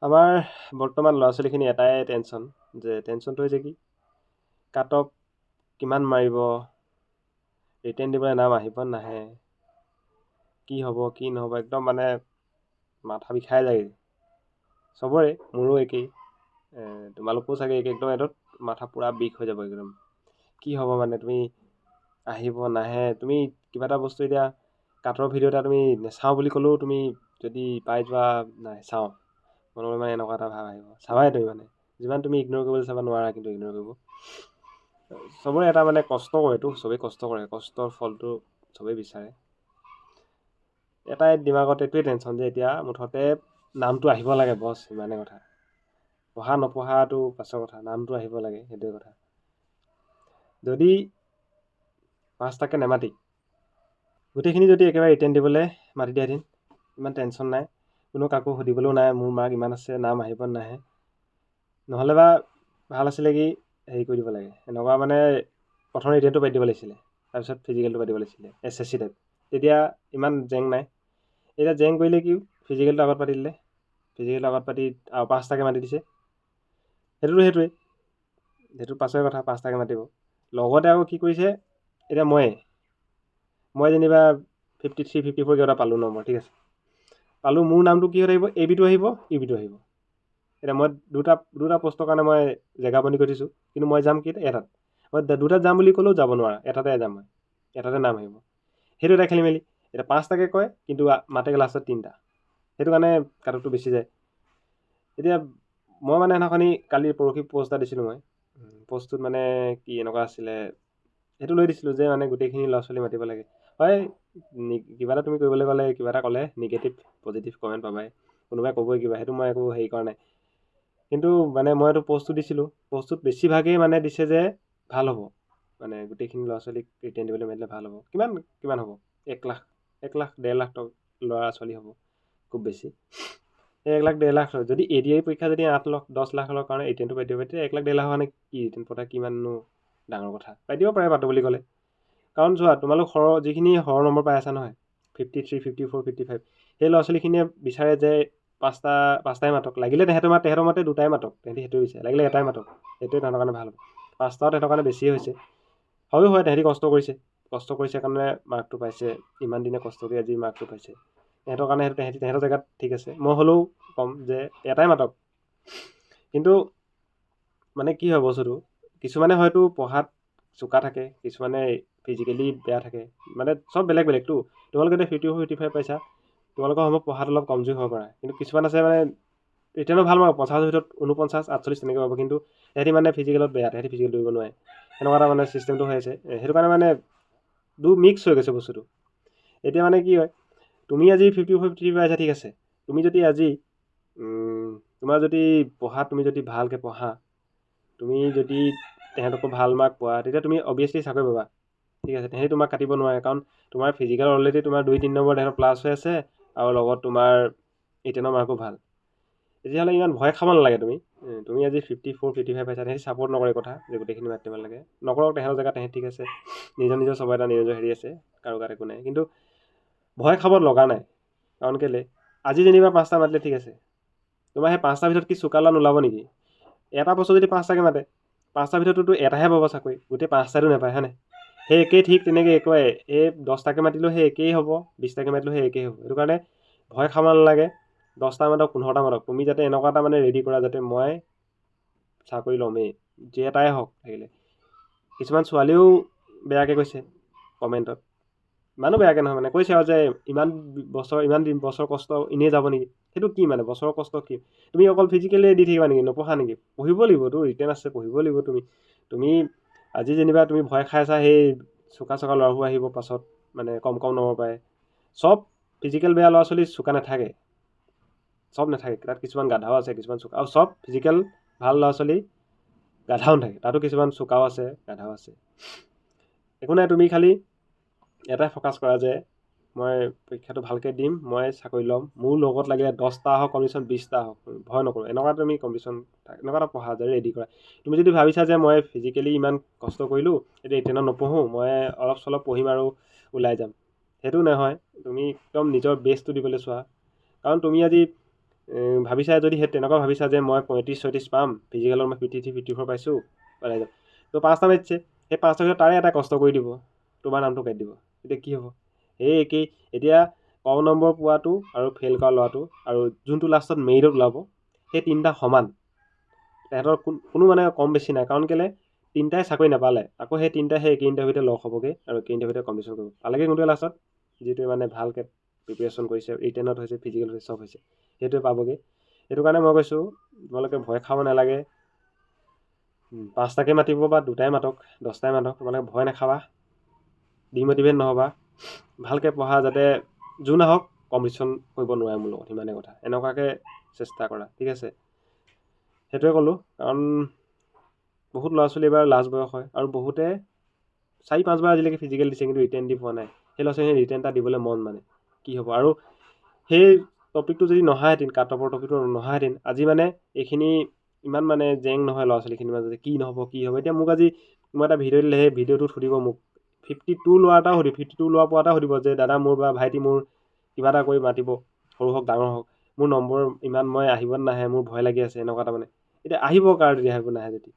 আমাৰ বৰ্তমান ল'ৰা ছোৱালীখিনি এটাই টেনশ্যনটো হৈছে কি কাট অফ কিমান মাৰিব, ৰিটেন দিবলৈ নাম আহিব নাহে, কি হ'ব কি নহ'ব, একদম মানে মাথা বিষাই যায় চবৰে, মোৰো একেই। তোমালোকো চাগে একদম এইটোত মাথা পূৰা বিষ হৈ যাব একদম। কি হ'ব মানে তুমি আহিব নাহে, তুমি কিবা এটা বস্তু এতিয়া কাটৰ ভিডিঅ' এটা তুমি নেচাওঁ বুলি ক'লেও তুমি যদি পাই যোৱা নাই চাওঁ মনলৈ মানে এনেকুৱা এটা ভাৱ আহিব, চাবাই তুমি মানে যিমান তুমি ইগন'ৰ কৰিবলৈ চাবা নোৱাৰা কিন্তু ইগন'ৰ কৰিব। চবৰে এটা মানে কষ্ট কৰেতো, চবেই কষ্ট কৰে, কষ্টৰ ফলটো চবেই বিচাৰে। এটাই দিমাগত এইটোৱে টেনশ্যন যে এতিয়া মুঠতে নামটো আহিব লাগে বছ, ইমানে কথা। পঢ়া নপঢ়াটো পাছৰ কথা, নামটো আহিব লাগে সেইটোৱে কথা। যদি 5টাকে নেমাতি গোটেইখিনি যদি একেবাৰে ৰিটেন দিবলৈ মাতি দিয়াহেঁতেন, ইমান টেনশ্যন নাই, কোনো কাকো সুধিবলৈও নাই মোৰ মাৰ্ক ইমান আছে, নাম আহিব নাহে। নহ'লে বা ভাল আছিলে কি হেৰি কৰি দিব লাগে, এনেকুৱা মানে প্ৰথম ৰিটেনটো পাতি দিব লাগিছিলে, তাৰপিছত ফিজিকেলটো পাতিব লাগিছিলে SSC টাইপ, তেতিয়া ইমান জেং নাই। এতিয়া জেং কৰিলে কি ফিজিকেলটো আগত পাতি দিলে, ফিজিকেলটো আগত পাতি আৰু 5টাকে মাতি দিছে, সেইটোৱে সেইটো পাছৰে কথা, 5টাকে মাতিব। লগতে আকৌ কি কৰিছে, এতিয়া মই যেনিবা 53 54 কিবা এটা পালোঁ নম্বৰ, ঠিক আছে, পালোঁ, মোৰ নামটো কি হৈ থাকিব, AB টো আহিব, EB টো আহিব। এতিয়া মই দুটা পোষ্টৰ কাৰণে মই জেগা বন্দী কৰি দিছোঁ, কিন্তু মই যাম কি এটাত, মই দুটাত যাম বুলি ক'লেও যাব নোৱাৰা, এটাতে যাম মই, এটাতে নাম আহিব। সেইটো এটা খেলি মেলি। এতিয়া 5টাকে কয় কিন্তু মাতেগৈ লাষ্টত 3টা, সেইটো কাৰণে কাটঅফটো বেছি যায়। এতিয়া মই মানে সেইদিনাখনি কালি পৰহি পোষ্ট এটা দিছিলোঁ, মই পোষ্টটোত মানে কি এনেকুৱা আছিলে, সেইটো লৈ দিছিলোঁ যে মানে গোটেইখিনি ল'ৰা ছোৱালী মাতিব লাগে। হয়, কিবা এটা তুমি কৰিবলৈ গ'লে কিবা এটা ক'লে নিগেটিভ পজিটিভ কমেণ্ট পাবাই, কোনোবাই ক'বই কিবা, সেইটো মই একো হেৰি কৰা নাই। কিন্তু মানে মই এইটো পোষ্টটো দিছিলোঁ, পোষ্টটোত বেছিভাগেই মানে দিছে যে ভাল হ'ব, মানে গোটেইখিনি ল'ৰা ছোৱালীক ৰিটেন দিবলৈ মেলিলে ভাল হ'ব। কিমান হ'ব, 1 লাখ 1.5 লাখ ল'ৰা ছোৱালী হ'ব খুব বেছি। সেই 1 লাখ 1.5 লাখ যদি ADI পৰীক্ষা যদি 8 লাখ 10 লাখৰ কাৰণে ৰিটেনটো পাতি দিব পাৰে, তেতিয়া 1 লাখ 1.5 লাখ মানে কি ৰিটেন পতা কিমাননো ডাঙৰ কথা, পাতি দিব পাৰে পাতো বুলি ক'লে। কাৰণ চোৱা, তোমালোক যিখিনি নম্বৰ পাই আছা নহয়, 53 54 55, সেই ল'ৰা ছোৱালীখিনিয়ে বিচাৰে যে পাঁচটাই মাতক, লাগিলে তেহেঁতৰ মতে 2টাই মাতক, তেহেঁতি সেইটোৱে বিচাৰে, লাগিলে এটাই মাতক, সেইটোৱে তাহাঁতৰ কাৰণে ভাল হ'ব। 5টাও তেহেঁতৰ কাৰণে বেছিয়ে হৈছে, হয় তেহেঁতি কষ্ট কৰিছে কাৰণে মাৰ্কটো পাইছে, ইমান দিনে কষ্ট কৰি আজি মাৰ্কটো পাইছে, তেহেঁতৰ কাৰণে তেহেঁতৰ জেগাত ঠিক আছে। মই হ'লেও ক'ম যে এটাই মাতক, কিন্তু মানে কি হয় বস্তুটো, কিছুমানে হয়তো পঢ়াত চোকা থাকে, কিছুমানে ফিজিকেলি বেয়া থাকে, মানে চব বেলেগ বেলেগতো। তোমালোকে এতিয়া 54 55 পাইছা, তোমালোকৰ সময় পঢ়াত অলপ কমজোৰি হ'ব পাৰে, কিন্তু কিছুমান আছে মানে ৰিটেনত ভাল মাৰ্ক 50ৰ ভিতৰত 49 48 তেনেকৈ পাব, কিন্তু তেহেঁতি মানে ফিজিকেলত বেয়া, তেহেঁতি ফিজিকেল দৌৰিব নোৱাৰে, এনেকুৱা এটা মানে চিষ্টেমটো হৈ আছে। সেইটো কাৰণে মানে মিক্স হৈ গৈছে বস্তুটো। এতিয়া মানে কি হয়, তুমি আজি 54 53 পাইছা, ঠিক আছে, তুমি যদি আজি তোমাৰ যদি তুমি যদি ভালকৈ পঢ়া, তুমি যদি তেহেঁতকো ভাল মাৰ্ক পোৱা, তেতিয়া তুমি অভিয়াছলি চাকৰি পাবা, ঠিক আছে। তেহেঁতি তোমাক কাটিব নোৱাৰে, কাৰণ তোমাৰ ফিজিকেল অলৰেডি তোমাৰ 2-3 নম্বৰ তেহেঁতৰ প্লাছ হৈ আছে, আৰু লগত তোমাৰ ৰিটেনৰ মাৰ্কো ভাল। তেতিয়াহ'লে ইমান ভয় খাব নালাগে। তুমি আজি 54 55 পাইছা, তেহেঁতি ছাপৰ্ট নকৰে কথা যে গোটেইখিনি মাতিব লাগে, নকৰক, তেহেঁতৰ জেগাত তেহেঁতি ঠিক আছে, নিজৰ চবৰ এটা নিজৰ হেৰি আছে, কাৰো গাত একো নাই, কিন্তু ভয় খাব লগা নাই। কাৰণ কেলৈ, আজি যেনিবা 5টা মাতিলে, ঠিক আছে, তোমাৰ সেই 5টাৰ ভিতৰত কি চোকা ল'ৰা নোলাব নেকি? এটা বস্তু যদি 5টাকে মাতে, 5টাৰ ভিতৰততো এটাহে পাব চাকৰি, গোটেই 5টাটো নাপায়, হয় নাই? সেই একেই ঠিক তেনেকৈ একোৱে, এই 10টাকে মাতিলেও সেই একেই হ'ব, 20টাকে মাতিলেও সেই একেই হ'ব। সেইটো কাৰণে ভয় খাব নালাগে, 10টা মাতক 15টা মাতক, তুমি যাতে এনেকুৱা এটা মানে ৰেডি কৰা যাতে মই চাকৰি ল'মেই, যেটাই হওক লাগিলে। কিছুমান ছোৱালীও বেয়াকৈ কৈছে কমেণ্টত, ইমানো বেয়াকৈ নহয়, মানে কৈছে আৰু যে ইমান বছৰ কষ্ট এনেই যাব নেকি? সেইটো কি মানে বছৰৰ কষ্ট কি? তুমি অকল ফিজিকেলি দি থাকিবা নেকি, নপঢ়া নেকি? পঢ়িব লাগিবতো, ৰিটেন আছে, পঢ়িব লাগিব। তুমি আজি যেনিবা তুমি ভয় খাই আছা, সেই চোকা ল'ৰাবোৰ আহিব পাছত, মানে কম নম্বৰ পায়। চব ফিজিকেল বেয়া ল'ৰা ছোৱালী চোকা নাথাকে, চব নাথাকে, তাত কিছুমান গাধাও আছে, কিছুমান চোকা, আৰু চব ফিজিকেল ভাল ল'ৰা ছোৱালী গাধাও নাথাকে, তাতো কিছুমান চোকাও আছে, গাধাও আছে। একো নাই, তুমি খালি এটাই ফ'কাছ কৰা যে মই পৰীক্ষাটো ভালকৈ দিম, মই চাকৰি ল'ম, মোৰ লগত লাগিলে 10টা হওক কম্পিটিশ্যন, 20টা হওক, ভয় নকৰোঁ, এনেকুৱা তুমি কম্পিটিশ্যন এনেকুৱা এটা পঢ়া যে ৰেডি কৰা। তুমি যদি ভাবিছা যে মই ফিজিকেলি ইমান কষ্ট কৰিলোঁ, এতিয়া ৰিটেনত নপঢ়োঁ, মই অলপ চলপ পঢ়িম আৰু ওলাই যাম, সেইটো নহয়। তুমি একদম নিজৰ বেষ্টটো দিবলৈ চোৱা, কাৰণ তুমি আজি ভাবিছা যদি সেই তেনেকুৱা ভাবিছা যে মই 35-36 পাম, ফিজিকেলত মই 53-54 পাইছোঁ, পাই যাম, তো 5টা মাতিছে, সেই 5টাৰ ভিতৰত তাৰে এটা কষ্ট কৰি দিব, তোমাৰ নামটো কাটি দিব, এতিয়া কি হ'ব? সেই একেই। এতিয়া কম নম্বৰ পোৱাটো আৰু ফেইল কৰা ল'ৰাটো আৰু যোনটো লাষ্টত মেৰিটত ওলাব, সেই তিনিটা সমান। তেহেঁতৰ কোনো মানে কম বেছি নাই, কাৰণ কেলৈ তিনিটাই চাকৰি নাপালে, আকৌ সেই তিনিটাই সেই একে ইণ্টাৰভিউতে লগ হ'বগৈ আৰু একে ইণ্টাৰভিউতে কম্পিটিশ্যন কৰিব পালেগৈ কোনটোৱে লাষ্টত, যিটোৱে মানে ভালকৈ প্ৰিপেৰেশ্যন কৰিছে, ৰিটেনত হৈছে, ফিজিকেল হৈছে, চব হৈছে, সেইটোৱে পাবগৈ। সেইটো কাৰণে মই কৈছোঁ তোমালোকে ভয় খাব নালাগে। 5টাকে মাতিব বা 2টাই মাতক, 10টাই মাতক, তোমালোকে ভয় নাখাবা, ডিম'টিভেট নহ'বা, ভালকৈ পঢ়া, যাতে যোন আহক কম্পিটিশ্যন কৰিব নোৱাৰে মোৰ লগত, সিমানে কথা। এনেকুৱাকৈ চেষ্টা কৰা, ঠিক আছে? সেইটোৱে ক'লোঁ, কাৰণ বহুত ল'ৰা ছোৱালী এবাৰ লাষ্ট বয়স হয় আৰু বহুতে 4-5বাৰ আজিলৈকে ফিজিকেল দিছে কিন্তু ৰিটেন দি পোৱা নাই। সেই ল'ৰা ছোৱালীখিনি ৰিটেন এটা দিবলৈ মন মানে কি হ'ব। আৰু সেই টপিকটো যদি নহাহেঁতেন, কাট অফৰ টপিকটো নহাহেঁতেন, আজি মানে এইখিনি ইমান মানে জেং নহয় ল'ৰা ছোৱালীখিনিৰ মাজতে, কি নহ'ব কি হ'ব। এতিয়া মোক আজি মই এটা ভিডিঅ' দিলে, সেই ভিডিঅ'টোত সুধিব মোক 52 লোৱা এটাও সুধিব, 52 লোৱা পোৱা এটাও সুধিব যে দাদা মোৰ বা ভাইটি মোৰ কিবা এটা কৰি মাতিব, সৰু হওক ডাঙৰ হওক, মোৰ নম্বৰ ইমান মই আহিব নাহে, মোৰ ভয় লাগি আছে, এনেকুৱা এটা মানে। এতিয়া আহিব কাৰ যদি আহিব নাহে যদি,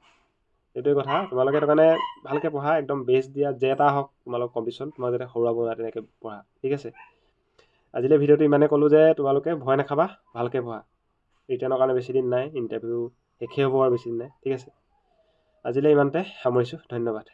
এইটোৱে কথা। তোমালোকে সেইটো কাৰণে ভালকৈ পঢ়া, একদম বেষ্ট দিয়া, যে এটা হওক তোমালোক কম্পিটিশ্যন, তোমাক যাতে হৰুৱাব নোৱাৰে তেনেকৈ পঢ়া, ঠিক আছে? আজিলৈ ভিডিঅ'টো ইমানেই ক'লোঁ যে তোমালোকে ভয় নাখাবা, ভালকৈ পঢ়া। ৰিটাৰ্ণৰ কাৰণে বেছি দিন নাই, ইণ্টাৰভিউ শেষেই হ'ব আৰু বেছি দিন নাই, ঠিক আছে? আজিলৈ ইমানতে সামৰিছোঁ, ধন্যবাদ।